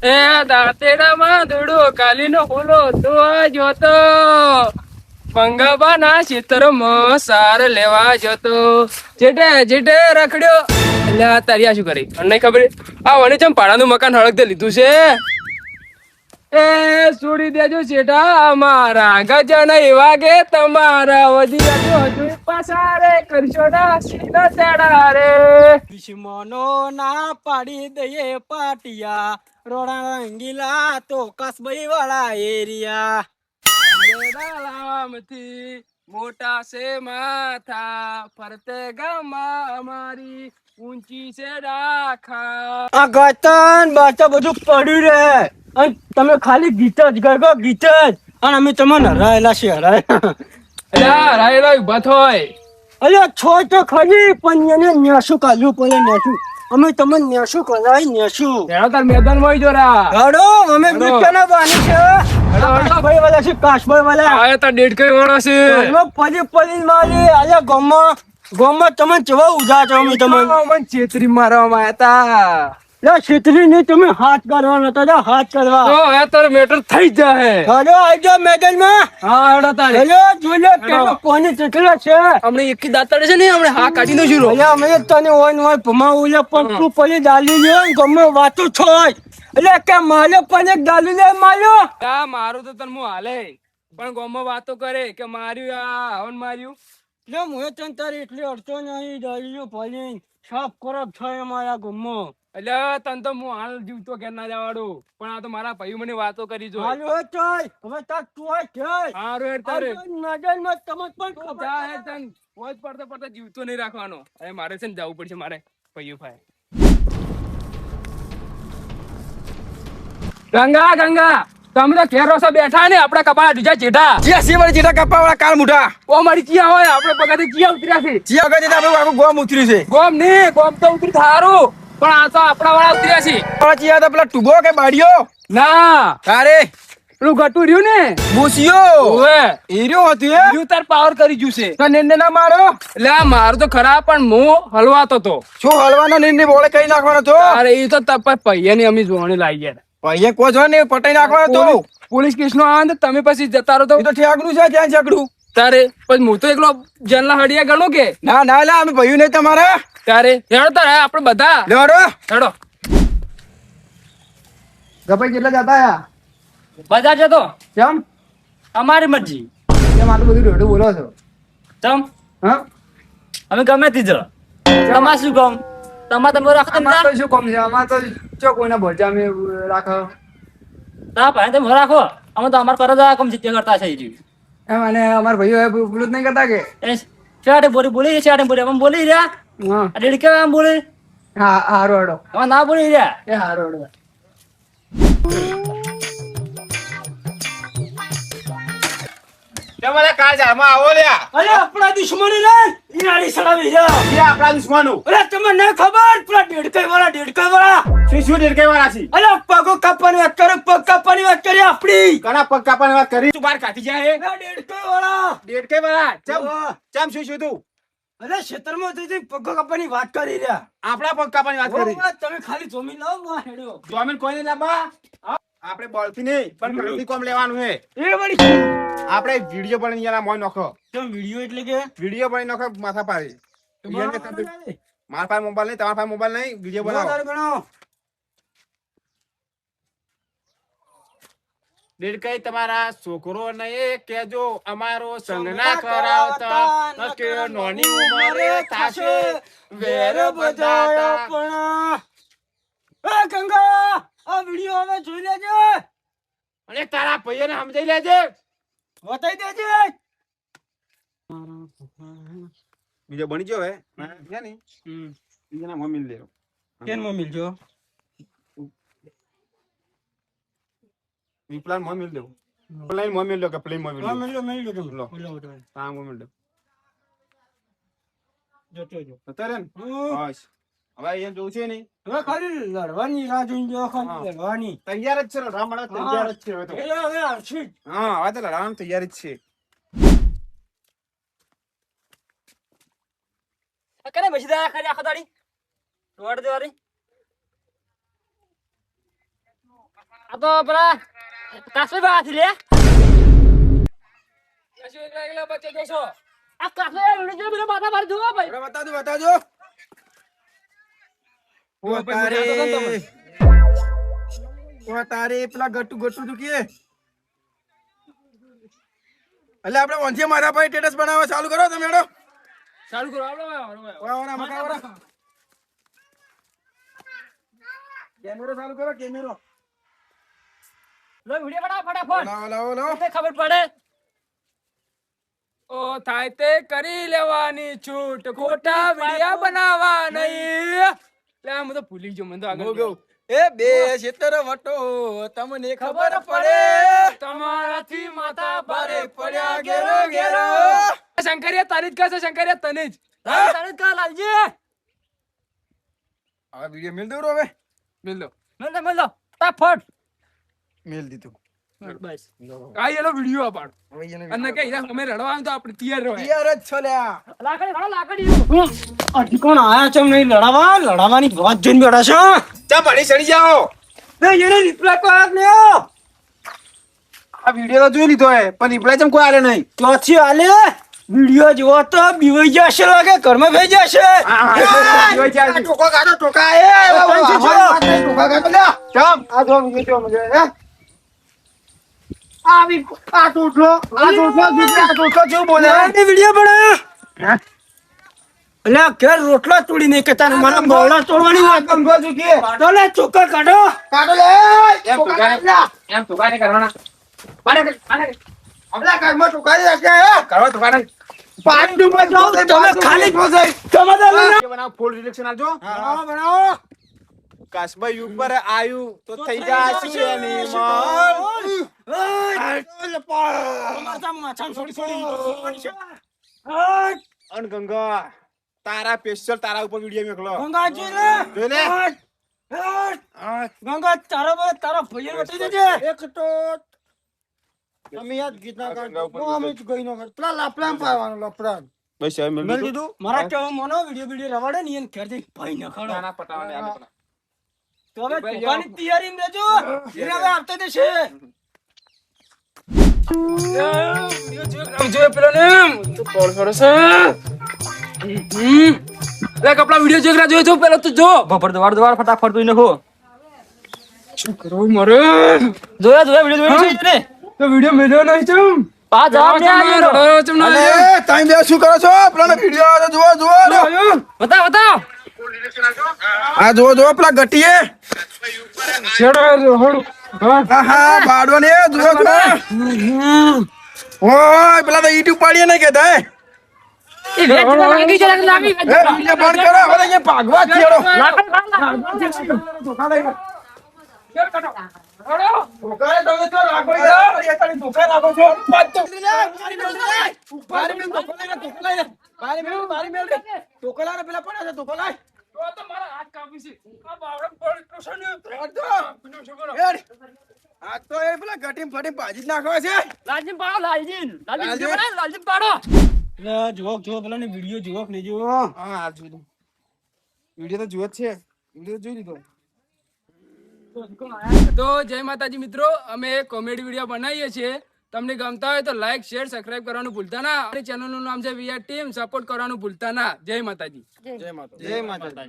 એ દાંતેડામાં દોડો કાલીનો હોલો તો જોતો મંગાબા ના ખેતરમાં સાર લેવા જતો જેટે જેટે રખડ્યો એટલે આ તારી શું કરી અને નહીં ખબર આ વને ચમ પાડાનું મકાન હળગતે લીધું છે એ છોડી દેજો શેઠા અમારા ગજન એવા કે તમારા વધી જજો હજુ પાછા રે કરશો ના સીધા ચડા રે દુશ્મનો ના પાડી દઈએ પાટિયા રોડા રંગીલા તો કસબઈ વાળા એરિયા લામથી મોટા છે માથા ફરતે ગામમાં અમારી ઊંચી છે રાખા આ ગતન બાચા બધું પડ્યું રે અને તમે ખાલી ગીત જ ગયો ગીત જ અને અમે તમને હરાયેલા છે અલ્યા રાયલા ઉભા થોય અલ્યા છો તો ખરી પણ એને ન્યાસું કાઢવું પડે ન્યાસું અમે તમને ન્યાસું કરાવી ન્યાસું તેનો તાર મેદાનમાં હોય જોરા હડો અમે હડો. બીચાના બાની છે કાશભાઈ વાળા છે કાશભાઈ વાળા આયા તા ડેઢ કઈ વાળો છે પડી પડી મારી અલ્યા ગોમાં તમે જવા ઉધા છો અમે તમને મને છેતરી મારવામાં આયા તા છેતરી નહીં તમે હાથ કરવાના હતા હાથ કરવા તો હવે તાર મેટર થઈ જાય હલો આવી જાઓ મેદાનમાં હા હેડો તારે હેલો જોઈ લે કેટલો કોની ચેતલા છે હમણે એકી દાંતડે છે ને હમણે હા કાઢી નો શીરો અલ્યા અમે તને ઓય ભમાવું લે પણ તું પડી ડાલી લે ગમે વાતો છોય એટલે કે માલે પણ એક ડાલી લે માલ્યો આ મારું તો તને હું હાલે પણ ગોમાં વાતો કરે કે માર્યું આ હવન માર્યું લે મુએ તને તારી એટલી અડચો નહીં ડાલીઓ પડી સાફ ખરાબ થાય અમારા ગમો એટલે તને તો હું હાલ જીવતો ઘેર ના જવાડું પણ આ તો મારા ભાઈ મને વાતો કરી જો હાલો ચોય હવે તાર ચોય છે હારું હેડ તારે નજરમાં તમે પણ ખબર જા હેડ તન વોજ પડતા પડતા જીવતો નહીં રાખવાનો હવે મારે છે ને જવું પડશે મારે ભાઈઓ ભાઈ ગંગા ગંગા તમે તો ઘેર રોસો બેઠા ને આપડા કપાળા બીજા ચેઠા ચિયા સિવાય ચીટા કપાવાળા કાળ મુઠા ઓ મારી ચિયા હોય આપણે પગાથી ચિયા ઉતર્યા છે ચિયા વગર જતા આપણે આખું ગોમ ઉતર્યું છે ગોમ ને ગોમ તો ઉતરી થારું પણ આ તો આપણા વાળા ઉતર્યા છે પણ ચિયા તો પેલા ટુગો કે બાડિયો ના તારે પેલું ગટુ રહ્યું ને મૂસિયો ઓવે હીરો હતું એ રહ્યું તાર પાવર કરી ગયું છે તો નિંદે ના મારો એટલે આ મારું તો ખરા પણ હું હલવાતો તો શું હલવાનો નિંદે બોળે કઈ નાખવાનો તો અરે એ તો તપાસ પૈયાની અમે જોવાની લાગી ગયા ભાઈએ કો જો ને પટાઈ નાખવાનો તો પોલીસ કેસ નો આવે ને તમે પછી જતા રહો તો એ તો ઠેકડું છે ત્યાં ઝઘડું તારે પછી હું તો એકલો જેલના હડિયા ગણો કે ના ના લા અમે ભાઈઓ નહીં તમારા તારે હેડો તારે આપણે બધા લેવાડો હેડો ગપાઈ કેટલા જતા આયા બજાર જતો કેમ અમારી મરજી કેમ આટલું બધું દોઢું બોલો છો તમ હા અમે ગમે તીજો તમાર શું કામ તમાર તમે રાખો અમાર તો શું કામ છે અમાર તો ચો કોઈના ભરજા અમે રાખો તા ભાઈ તમે રાખો અમે તો અમાર કરો જા કમ જીત્યા કરતા છે ઈ એમ અને અમાર ભાઈઓ પેલું જ નહીં કરતા કે એ ચાડે બોલી ચાડે બોલી અમે બોલી રહ્યા હા આ ડેડ કેવા આમ બોલે હા હારો હારો અમે ના બોલી રહ્યા એ હારો હારો તમારે કાળજામાં આવો લ્યા અરે આપણા દુશ્મનો ને ઈરાડી સડાવી જા એ આપણા દુશ્મનો અરે તમને ન ખબર પેલા ડેડકાઈ વાળા શું ડેરકે વાળા છે અરે પગો કાપવાની વાત કરે પગ કાપવાની વાત કરી આપણી ઘણા પગ કાપવાની વાત કરી તું બાર કાઢી જાય ડેડકાઈ વાળા ડેરકે વાળા ચમ વાહ. ચમ શું તું અરે ક્ષેત્રમાં જઈ પગો કાપવાની વાત કરી રહ્યા આપણા પગ કાપવાની વાત કરી વાહ, તમે ખાલી જમીન લાવો માં હેડો જમીન કોઈ નહીં લાવવા આપણે બોલથી નહીં પણ કાલથી કોમ લેવાનું હે એ વળી આપણે વિડીયો બનાવીને યાર મોય નોખો કેમ વિડિયો એટલે કે વિડીયો બનાવી નોખો માથા પાડી મારા પાસે મોબાઈલ નહીં તમારા પાસે મોબાઈલ નહીં વિડીયો બનાવો બનાવો દેડકઈ તમારા છોકરો ને કેજો અમારો સંગ ના કરાવતા કે નોની ઉંમરે થાશે વેર બધાતા પણ એ ગંગા આ વિડિયો હવે જોઈ લેજે અને તારા ભાઈઓને સમજાઈ લેજે બતાઈ દેજે બીજો બની ગયો હે હે ની બીજાના મમ્મી લેરો કેન માં મિલજો વિપ્લાન મમ્મી લેવો પ્લેન મમ્મી લો કે પ્લેન મમ્મી લો મિલજો તમે લો. બોલો તા મમ્મી લો જો અત્યારે ને બસ હવે એ જોઉં છે નહીં હવે ખાલી લડવાની રાહ જોઈને જો ખાલી હા. લડવાની તૈયાર જ છે રામડા તૈયાર જ છે હવે તો હવે આવશે હા હવે તો લડાવાનું તૈયાર જ છે કરે બેસી દા ખાલી આખા દાડી રોડ દેવારી આ તો પેલા કાશ્મીર બાથી લે કશું એકલા એકલા બચે જશો. આ કાશ્મીર વિડિયો બીજો માથા મારી જોવા ભાઈ બતાજો ઓ તારે પેલા ગટ્ટુ તું કે એટલે આપણે વંશી મારા ભાઈ સ્ટેટસ બનાવવા ચાલુ કરો તમે હેડો ચાલુ કરો આવડો કેમેરો ચાલુ કરો કેમેરો લો વિડિયો બનાવ ફટાફટ લાવો તમને ખબર પડે ઓ થાય તે કરી લેવાની છૂટ ખોટા વિડિયા બનાવવા નહીં. લે હું તો ભૂલી ગયો, મને તો આગળ ગો એ બે ક્ષેત્ર વટો તમને ખબર પડે તમારાથી માથા ભારે ભારે પડ્યા ઘેરો ઘેરો શંકરિયા તને જ કહેશે, શંકરિયા તને જ. તારે કા લાલજી આ વિડિયો મેલ દઉં હવે મિલ દો. મેલ દો ફટાફટ મેલ દીધું બસ આ એનો વિડિયો અપાડ હવે એને અને કે અમે રડવા આવે તો આપણે તૈયાર રહો. તૈયાર જ છો લ્યા લાકડી ઘણો લાકડી કોણ આયા છે નહીં લડાવાની વાત જોઈને બેઠા છો ચા પાણી ચડી જાઓ બે એને રિપ્લાય કરો ને આ વિડિયો તો જોઈ લીધો હે પણ રિપ્લાય ચમ કોઈ આલે નહીં ચોથી આલે વિડિયો જોવો તો બીવાઈ જશે લાગે ઘરમાં ભેજ જશે ટોકા કાઢો ટોકા એ ટોકા કાઢો લ્યા ચમ આ જો વિડિયો જો મજે હે આ ટોટલો કેવું બોલે વિડિયો બનાવ્યો અલ્યા ઘેર રોટલા તોડી નહીં કે તારે મને બોલા તોડવાની વાત કંગો ચૂકી તો લે ચોક્કર કાઢો કાઢો લે એમ ટોકા ને કરવાના આપલા ઘરમાં ટોકા રાખે હે કરવા ટોકા નહીં પાટું બજાવ તમે ખાલી બનાવ ફૂલ રિલેક્શન આલજો બનાવો કાશભાઈ ઉપર આયુ તો થઈ જાશું એની અન ગંગા તારા સ્પેશિયલ તારા ઉપર વિડિયો મેકલો જોઈ લે ગંગા તારા ભાઈ વટી દેજે એક તો અમે યાદ ગીત ના ગાવ અમે જ ગઈ નો પેલા લાપલામ પાવાનો લપડાન બસ હવે મેલ દીધું મારા કેવા મોનો વિડિયો રવાડે ને એને ઘેર જઈને ભાઈ ન ખાડો ના પટાવાને આને પટા તો હવે ટોકાની તૈયારી દેજો એને હવે આપતે દેશે જો પેલો ને તો કોલ કરો છે. લે કપડા વિડિયો જોગરા જોયો છો પેલો તું જો બપોર દવાડ ફટાફટ જોઈ નાખો શું કરવું મારે જોયા વિડિયો જોઈ છે ને તો વિડિયો મેલ્યો નહીં ચમ પા જવાબ દે અરે ટાઈમ બે શું કરો છો પેલા વિડિયો આવે જુઓ બતાવ આ જુઓ પેલા ગટીએ છેડો હડું હા બાડો ને જુઓ ઓય પેલા તો યુટ્યુબ પાડીએ નહીં કેતા હે લાગી છે લાગી એ વિડિયો બંધ કરો હવે અહીંયા ભાગવા છેડો ધોકાને તમે તો રાખો યાર એ તારી ધોકા રાખો છો પાછો બારી મેલ ધોકલા ને પેલા પડ્યા છે ધોકલા તો મારા હાથ કાપી છે આ બાવડા પડ કશું ને આ તો એ પેલા ગટીમ ફટીમ ભાજી જ નાખવા છે લાલજી પાડો લાલજી પાડો જો પેલા ને વિડિયો જોવો કે નહીં જોવો હા આ જોઈ લો વિડિયો તો જુઓ જ છે વિડિયો જોઈ લીધો તો જય માતાજી મિત્રો, અમે કોમેડી વિડીયો બનાવીએ છીએ. તમને ગમતા હોય તો લાઈક શેર સબસ્ક્રાઇબ કરવાનું ભૂલતા ના. અમારી ચેનલ નું નામ છે વીઆર ટીમ. સપોર્ટ કરવાનું ભૂલતા ના. જય માતાજી. જય માતા